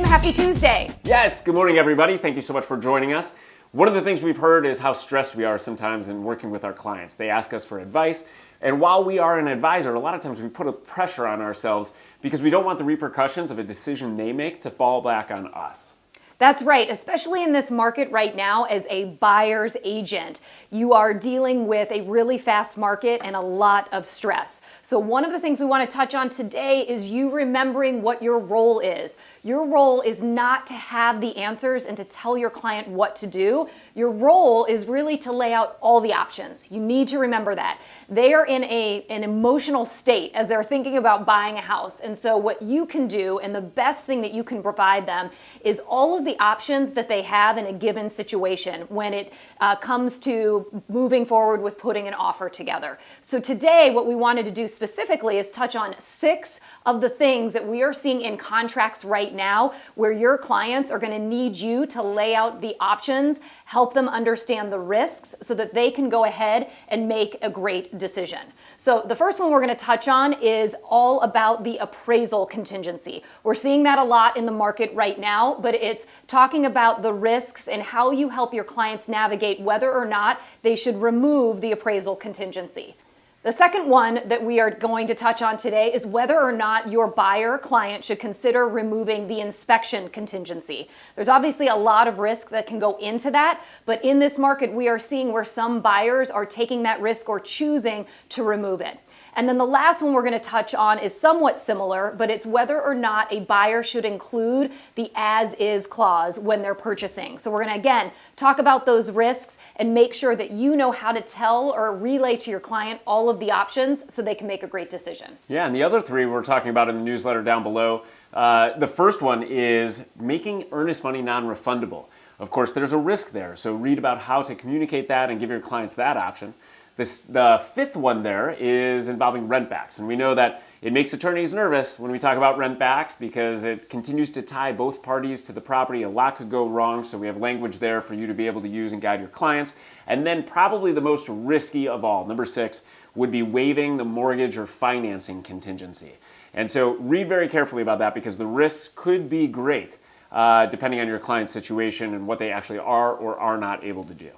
Happy Tuesday. Yes, good morning everybody. Thank you so much for joining us. One of the things we've heard is how stressed we are sometimes in working with our clients. They ask us for advice, and while we are an advisor, a lot of times we put a pressure on ourselves because we don't want the repercussions of a decision they make to fall back on us. That's right, especially in this market right now as a buyer's agent. You are dealing with a really fast market and a lot of stress. So one of the things we want to touch on today is you remembering what your role is. Your role is not to have the answers and to tell your client what to do. Your role is really to lay out all the options. You need to remember that. They are in an emotional state as they're thinking about buying a house. And so what you can do, and the best thing that you can provide them, is all of the options that they have in a given situation when it comes to moving forward with putting an offer together. So today, what we wanted to do specifically is touch on 6 of the things that we are seeing in contracts right now where your clients are going to need you to lay out the options, help them understand the risks so that they can go ahead and make a great decision. So the first one we're going to touch on is all about the appraisal contingency. We're seeing that a lot in the market right now, but it's talking about the risks and how you help your clients navigate whether or not they should remove the appraisal contingency. The second one that we are going to touch on today is whether or not your buyer client should consider removing the inspection contingency. There's obviously a lot of risk that can go into that, but in this market we are seeing where some buyers are taking that risk or choosing to remove it. And then the last one we're going to touch on is somewhat similar, but it's whether or not a buyer should include the as-is clause when they're purchasing. So we're going to, again, talk about those risks and make sure that you know how to tell or relay to your client all of the options so they can make a great decision. Yeah, and the other 3 we're talking about in the newsletter down below. The first one is making earnest money non-refundable. Of course, there's a risk there, so read about how to communicate that and give your clients that option. The 5th one there is involving rent backs, and we know that it makes attorneys nervous when we talk about rent backs because it continues to tie both parties to the property. A lot could go wrong, so we have language there for you to be able to use and guide your clients. And then probably the most risky of all, number 6, would be waiving the mortgage or financing contingency. And so read very carefully about that because the risks could be great depending on your client's situation and what they actually are or are not able to do.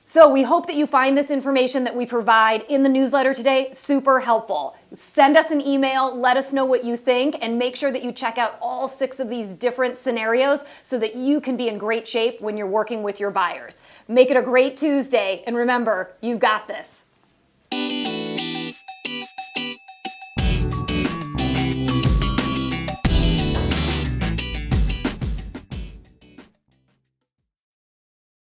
So we hope that you find this information that we provide in the newsletter today super helpful. Send us an email, let us know what you think, and make sure that you check out all 6 of these different scenarios so that you can be in great shape when you're working with your buyers. Make it a great Tuesday, and remember, you've got this.